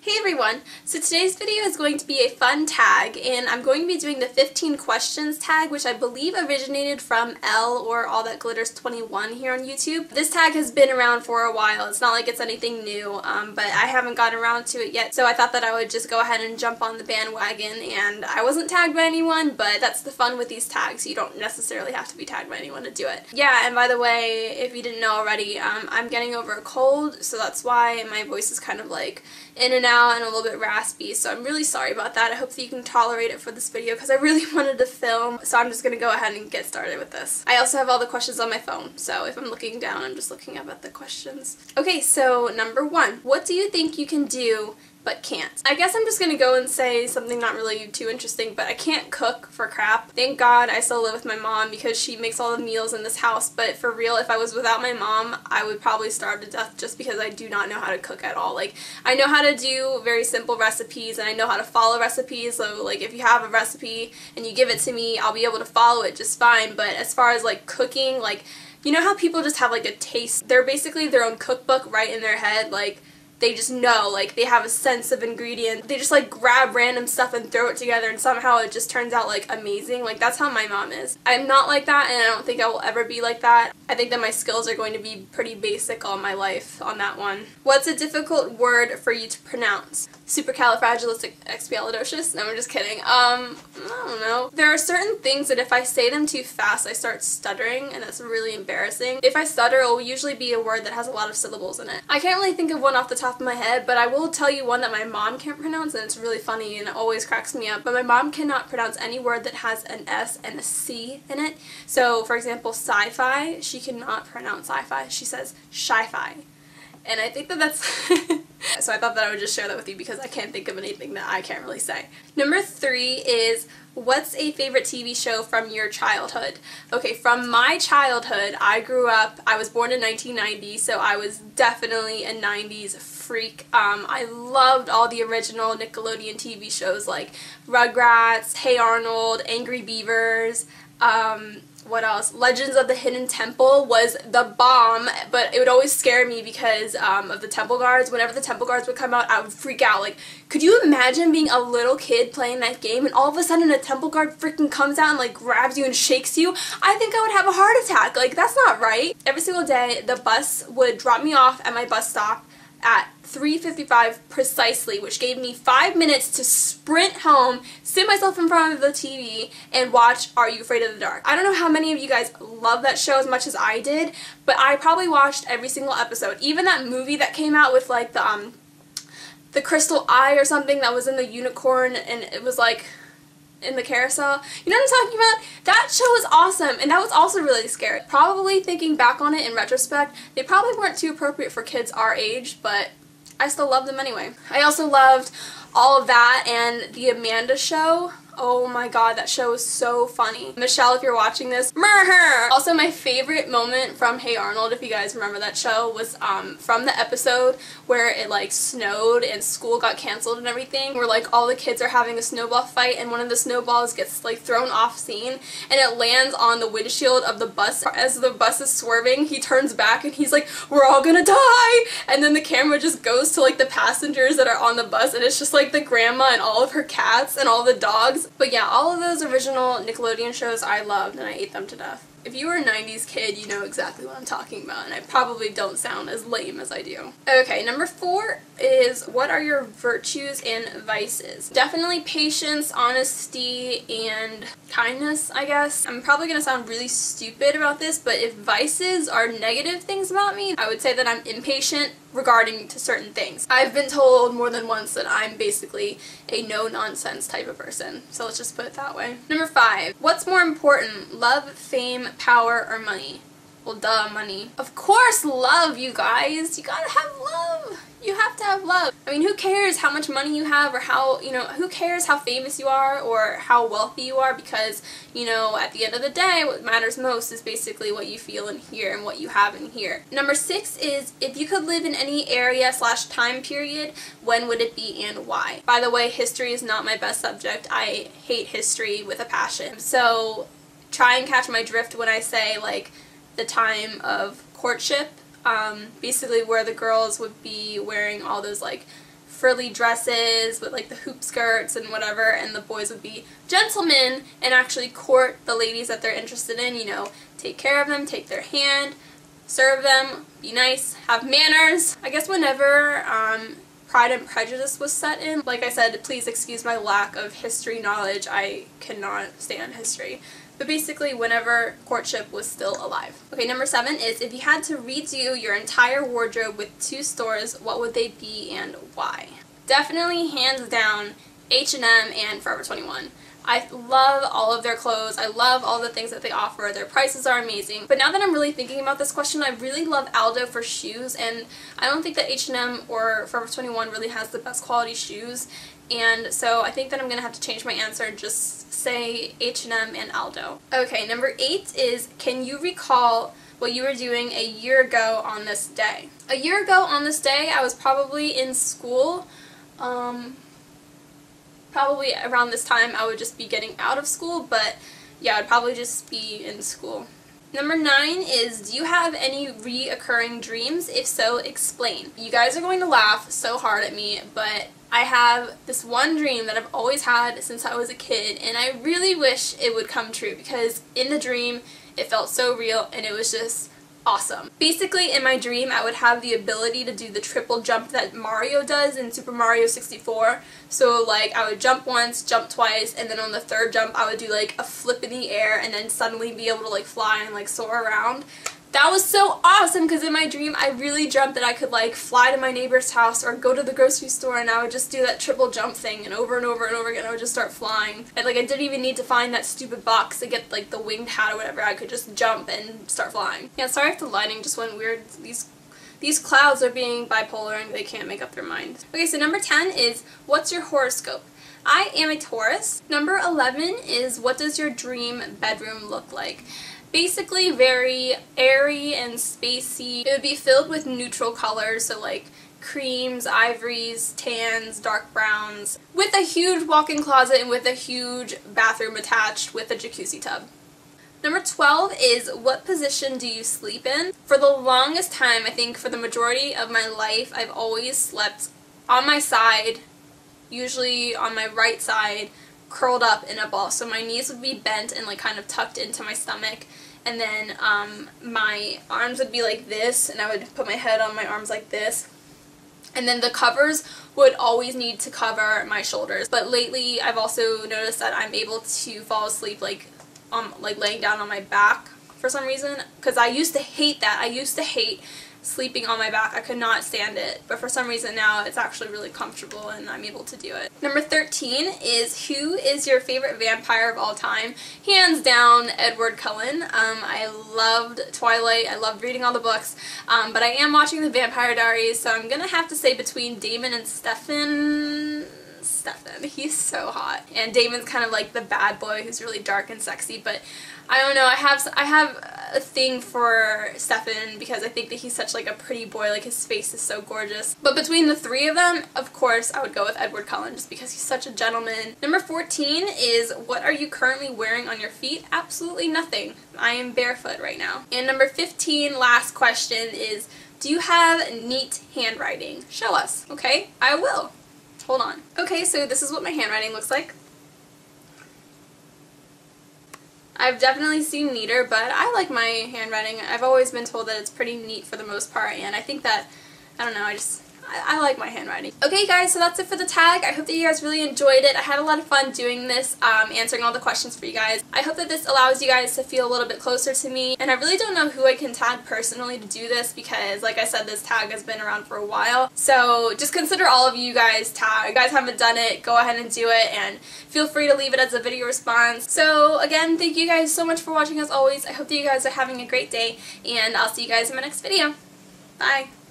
Hey everyone! So today's video is going to be a fun tag, and I'm going to be doing the 15 questions tag, which I believe originated from Elle or All That Glitters 21 here on YouTube. This tag has been around for a while. It's not like it's anything new, but I haven't gotten around to it yet, so I thought that I would just go ahead and jump on the bandwagon, and I wasn't tagged by anyone, but that's the fun with these tags. You don't necessarily have to be tagged by anyone to do it. Yeah, and by the way, if you didn't know already, I'm getting over a cold, so that's why my voice is kind of like in and out and a little bit raspy, so I'm really sorry about that. I hope that you can tolerate it for this video because I really wanted to film, so I'm just going to go ahead and get started with this. I also have all the questions on my phone, so if I'm looking down, I'm just looking up at the questions. Okay, so number 1. What do you think you can do but can't? I guess I'm just gonna go and say something not really too interesting, but I can't cook for crap. Thank God I still live with my mom because she makes all the meals in this house, but for real, if I was without my mom, I would probably starve to death just because I do not know how to cook at all. Like, I know how to do very simple recipes and I know how to follow recipes, so like if you have a recipe and you give it to me, I'll be able to follow it just fine, but as far as like cooking, like, you know how people just have like a taste? They're basically their own cookbook right in their head, like, they just know, like, they have a sense of ingredient. They just, like, grab random stuff and throw it together and somehow it just turns out, like, amazing. Like, that's how my mom is. I'm not like that, and I don't think I will ever be like that. I think that my skills are going to be pretty basic all my life on that one. What's a difficult word for you to pronounce? Supercalifragilisticexpialidocious? No, I'm just kidding. I don't know. There are certain things that if I say them too fast, I start stuttering, and that's really embarrassing. If I stutter, it will usually be a word that has a lot of syllables in it. I can't really think of one off the top of my head, but I will tell you one that my mom can't pronounce, and it's really funny and it always cracks me up. But my mom cannot pronounce any word that has an S and a C in it. So, for example, sci-fi, she cannot pronounce sci-fi. She says sci-fi. And I think that that's so I thought that I would just share that with you because I can't think of anything that I can't really say. Number 3 is, what's a favorite TV show from your childhood? Okay, from my childhood, I grew up, I was born in 1990, so I was definitely a 90s freak. I loved all the original Nickelodeon TV shows like Rugrats, Hey Arnold, Angry Beavers, what else? Legends of the Hidden Temple was the bomb, but it would always scare me because of the temple guards. Whenever the temple guards would come out, I would freak out. Like, could you imagine being a little kid playing that game and all of a sudden a temple guard freaking comes out and like grabs you and shakes you? I think I would have a heart attack. Like, that's not right. Every single day, the bus would drop me off at my bus stop at 3:55 precisely, which gave me 5 minutes to sprint home, sit myself in front of the TV, and watch Are You Afraid of the Dark? I don't know how many of you guys love that show as much as I did, but I probably watched every single episode. Even that movie that came out with like the crystal eye or something that was in the unicorn and it was like in the carousel. You know what I'm talking about? That show was awesome, and that was also really scary. Probably thinking back on it in retrospect, they probably weren't too appropriate for kids our age, but I still love them anyway. I also loved all of that and The Amanda Show. Oh my god, that show was so funny. Michelle, if you're watching this, murder! Also, my favorite moment from Hey Arnold, if you guys remember that show, was from the episode where it like snowed and school got canceled and everything, where like all the kids are having a snowball fight and one of the snowballs gets like thrown off scene and it lands on the windshield of the bus. As the bus is swerving, he turns back and he's like, we're all gonna die! And then the camera just goes to like the passengers that are on the bus and it's just like the grandma and all of her cats and all the dogs. But yeah, all of those original Nickelodeon shows I loved and I ate them to death. If you were a 90s kid, you know exactly what I'm talking about, and I probably don't sound as lame as I do. Okay, number 4 is, what are your virtues and vices? Definitely patience, honesty, and kindness, I guess. I'm probably gonna sound really stupid about this, but if vices are negative things about me, I would say that I'm impatient regarding to certain things. I've been told more than once that I'm basically a no-nonsense type of person, so let's just put it that way. Number 5, what's more important, love, fame, power, or money? Well, duh, money. Of course love, you guys! You gotta have love! You have to have love. I mean, who cares how much money you have or how, you know, who cares how famous you are or how wealthy you are, because, you know, at the end of the day, what matters most is basically what you feel in here and what you have in here. Number 6 is, if you could live in any area / time period, when would it be and why? By the way, history is not my best subject. I hate history with a passion. So try and catch my drift when I say, like, the time of courtship, basically where the girls would be wearing all those like frilly dresses with like the hoop skirts and whatever, and the boys would be gentlemen and actually court the ladies that they're interested in, you know, take care of them, take their hand, serve them, be nice, have manners. I guess whenever Pride and Prejudice was set in, like I said, please excuse my lack of history knowledge, I cannot stand history. But basically whenever courtship was still alive. Okay, number 7 is, if you had to redo your entire wardrobe with 2 stores, what would they be and why? Definitely, hands down, H&M and Forever 21. I love all of their clothes. I love all the things that they offer. Their prices are amazing. But now that I'm really thinking about this question, I really love Aldo for shoes, and I don't think that H&M or Forever 21 really has the best quality shoes. And so I think that I'm going to have to change my answer and just say H&M and Aldo. Okay, number 8 is, can you recall what you were doing a year ago on this day? A year ago on this day, I was probably in school. Probably around this time I would just be getting out of school, but yeah, I'd probably just be in school. Number 9 is, do you have any reoccurring dreams? If so, explain. You guys are going to laugh so hard at me, but I have this one dream that I've always had since I was a kid, and I really wish it would come true because in the dream it felt so real and it was just awesome. Basically, in my dream, I would have the ability to do the triple jump that Mario does in Super Mario 64. So, like, I would jump once, jump twice, and then on the third jump, I would do, like, a flip in the air and then suddenly be able to, like, fly and, like, soar around. That was so awesome because in my dream, I really dreamt that I could, like, fly to my neighbor's house or go to the grocery store, and I would just do that triple jump thing, and over and over and over again, I would just start flying. And, like, I didn't even need to find that stupid box to get, like, the winged hat or whatever. I could just jump and start flying. Yeah, sorry if the lighting just went weird. These clouds are being bipolar and they can't make up their mind. Okay, so number 10 is, what's your horoscope? I am a Taurus. Number 11 is, what does your dream bedroom look like? Basically very airy and spacey. It would be filled with neutral colors, so like creams, ivories, tans, dark browns, with a huge walk-in closet and with a huge bathroom attached with a jacuzzi tub. Number 12 is, what position do you sleep in? For the longest time, I think for the majority of my life, I've always slept on my side, usually on my right side, curled up in a ball. So my knees would be bent and like kind of tucked into my stomach, and then my arms would be like this, and I would put my head on my arms like this. And then the covers would always need to cover my shoulders. But lately I've also noticed that I'm able to fall asleep like laying down on my back for some reason, because I used to hate that. I used to hate sleeping on my back. I could not stand it, but for some reason now it's actually really comfortable and I'm able to do it. Number 13 is, who is your favorite vampire of all time? Hands down, Edward Cullen. I loved Twilight, I loved reading all the books, but I am watching the Vampire Diaries, so I'm gonna have to say between Damon and Stefan. He's so hot. And Damon's kind of like the bad boy who's really dark and sexy, but I don't know, I have a thing for Stefan because I think that he's such like a pretty boy, like his face is so gorgeous. But between the three of them, of course, I would go with Edward Cullen just because he's such a gentleman. Number 14 is, what are you currently wearing on your feet? Absolutely nothing. I am barefoot right now. And number 15, last question, is, do you have neat handwriting? Show us. Okay, I will. Hold on. Okay, so this is what my handwriting looks like. I've definitely seen neater, but I like my handwriting. I've always been told that it's pretty neat for the most part, and I think that, I don't know, I like my handwriting. Okay guys, so that's it for the tag. I hope that you guys really enjoyed it. I had a lot of fun doing this, answering all the questions for you guys. I hope that this allows you guys to feel a little bit closer to me, and I really don't know who I can tag personally to do this because, like I said, this tag has been around for a while. So just consider all of you guys tagged. If you guys haven't done it, go ahead and do it, and feel free to leave it as a video response. So again, thank you guys so much for watching as always. I hope that you guys are having a great day, and I'll see you guys in my next video. Bye!